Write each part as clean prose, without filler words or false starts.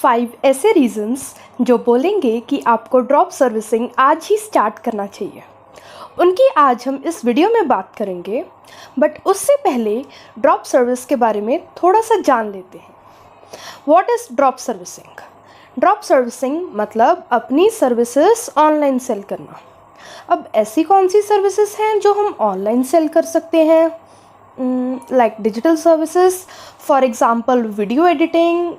5 ऐसे रीजंस जो बोलेंगे कि आपको ड्रॉप सर्विसिंग आज ही स्टार्ट करना चाहिए, उनकी आज हम इस वीडियो में बात करेंगे। बट उससे पहले ड्रॉप सर्विस के बारे में थोड़ा सा जान लेते हैं। What is drop servicing? Drop servicing मतलब अपनी सर्विसेज ऑनलाइन सेल करना। अब ऐसी कौन सी सर्विसेज हैं जो हम ऑनलाइन सेल कर सकते हैं? Like digital services, for example video editing,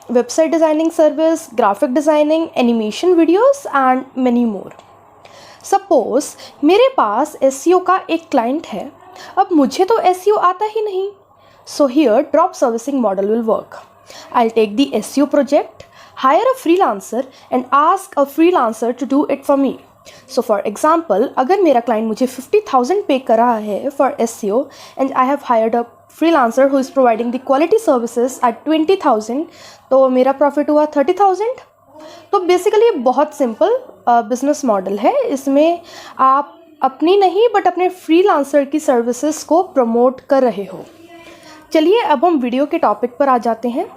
website designing service, graphic designing, animation videos and many more. Suppose मेरे पास एसईओ का एक क्लाइंट है। अब मुझे तो एसईओ आता ही नहीं, so here drop servicing model will work. I will take the SEO project, hire a freelancer and ask a freelancer to do it for me. So for example, अगर मेरा client मुझे 50,000 पे कर रहा है for SEO and I have hired a freelancer who is providing the quality services at 20,000, तो मेरा profit हुआ 30,000। तो बेसिकली बहुत सिंपल बिजनेस मॉडल है। इसमें आप अपनी नहीं बट अपने फ्रीलांसर की सर्विसेज को प्रमोट कर रहे हो। चलिए अब हम वीडियो के टॉपिक पर आ जाते हैं।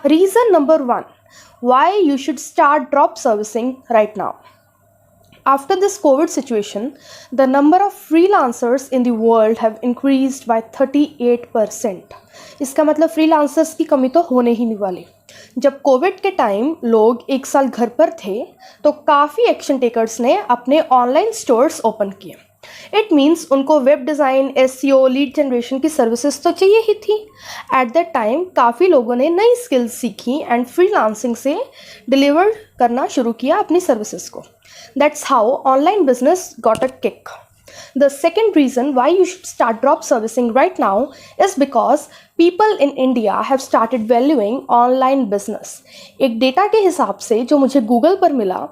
Reason number 1, why you should start drop servicing right now. After this COVID situation, the number of freelancers in the world have increased by 38%. इसका मतलब फ्रीलांसर्स की कमी तो होने ही नहीं वाली। जब कोविड के टाइम लोग एक साल घर पर थे तो काफ़ी एक्शन टेकर्स ने अपने ऑनलाइन स्टोर्स ओपन किए। इट मीन्स उनको web design, SEO, lead generation की सर्विसेज तो चाहिए ही थी। एट दैट टाइम काफ़ी लोगों ने नई स्किल्स सीखी एंड फ्रीलांसिंग से डिलीवर करना शुरू किया अपनी सर्विसेज को। That's how online business got a kick. The second reason why you should start drop servicing right now is because people in India have started valuing online business. एक data के हिसाब से जो मुझे गूगल पर मिला,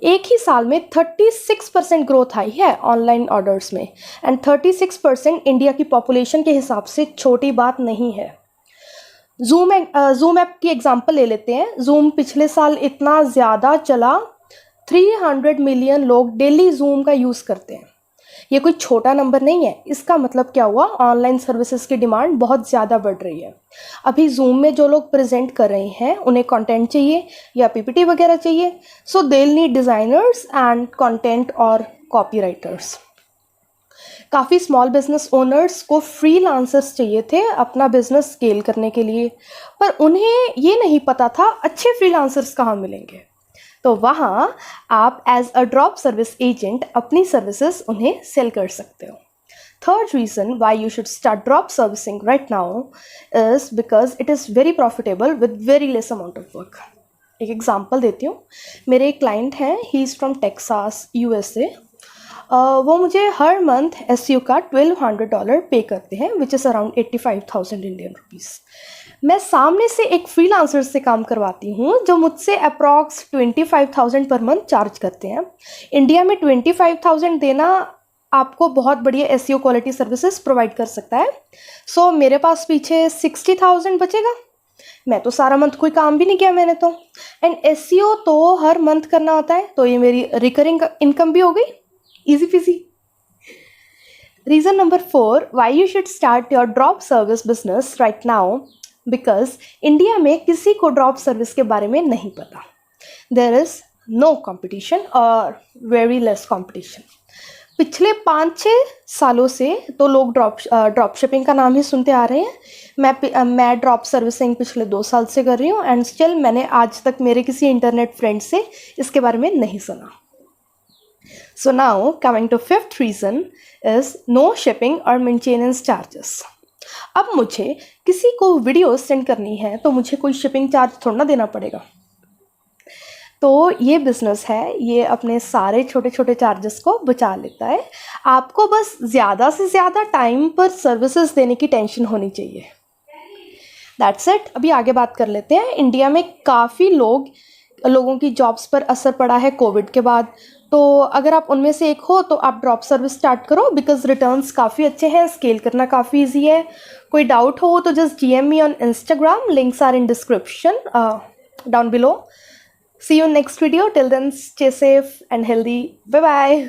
एक ही साल में 36% ग्रोथ आई है ऑनलाइन ऑर्डर्स में, एंड 36% इंडिया की पॉपुलेशन के हिसाब से छोटी बात नहीं है। जूम ऐप की एग्जांपल ले लेते हैं। जूम पिछले साल इतना ज़्यादा चला, 300 मिलियन लोग डेली जूम का यूज़ करते हैं। ये कोई छोटा नंबर नहीं है। इसका मतलब क्या हुआ? ऑनलाइन सर्विसेज की डिमांड बहुत ज़्यादा बढ़ रही है। अभी जूम में जो लोग प्रेजेंट कर रहे हैं उन्हें कंटेंट चाहिए या पीपीटी वगैरह चाहिए, so they will need designers and content और कॉपीराइटर्स। काफ़ी स्मॉल बिजनेस ओनर्स को फ्रीलांसर्स चाहिए थे अपना बिजनेस स्केल करने के लिए, पर उन्हें ये नहीं पता था अच्छे फ्रीलांसर्स कहाँ मिलेंगे। तो वहाँ आप as a drop service agent अपनी सर्विसेज उन्हें सेल कर सकते हो। Third reason why you should start drop servicing right now is because it is very profitable with very less amount of work. एक एग्जांपल देती हूँ। मेरे एक क्लाइंट हैं, he is from Texas, USA। वो मुझे हर मंथ एसईओ का $1,200 पे करते हैं, which is around 85,000 Indian rupees. मैं सामने से एक फ्रीलांसर से काम करवाती हूँ जो मुझसे अप्रॉक्स 25,000 पर मंथ चार्ज करते हैं। इंडिया में 25,000 देना आपको बहुत बढ़िया एसईओ क्वालिटी सर्विसेज प्रोवाइड कर सकता है। सो मेरे पास पीछे 60,000 बचेगा। मैं तो सारा मंथ कोई काम भी नहीं किया मैंने तो, एंड एसईओ तो हर मंथ करना होता है, तो ये मेरी रिकरिंग इनकम भी हो गई, easy PG. Reason number 4 Y you should start your drop service business right now, because India में किसी को ड्रॉप सर्विस के बारे में नहीं पता। देयर इज़ नो कंपटीशन और वेरी लेस कंपटीशन। पिछले 5-6 सालों से तो लोग ड्रॉप शिपिंग का नाम ही सुनते आ रहे हैं। मैं ड्रॉप सर्विसिंग पिछले 2 साल से कर रही हूँ, एंड स्टिल मैंने आज तक मेरे किसी इंटरनेट फ्रेंड से इसके बारे में नहीं सुना। So now coming to 5th reason is no shipping or maintenance charges. अब मुझे किसी को वीडियो सेंड करनी है तो मुझे कोई शिपिंग चार्ज थोड़ा ना देना पड़ेगा। तो ये बिज़नेस है, ये अपने सारे छोटे छोटे चार्जेस को बचा लेता है। आपको बस ज़्यादा से ज़्यादा टाइम पर सर्विसेज देने की टेंशन होनी चाहिए। That's it. अभी आगे बात कर लेते हैं। इंडिया में काफ़ी लोगों की जॉब्स पर असर पड़ा है कोविड के बाद, तो अगर आप उनमें से एक हो तो आप ड्रॉप सर्विस स्टार्ट करो, बिकॉज रिटर्न्स काफ़ी अच्छे हैं, स्केल करना काफ़ी इजी है। कोई डाउट हो तो just DM me on Instagram, links are in description down below. See you next video, till then stay safe and healthy, bye bye.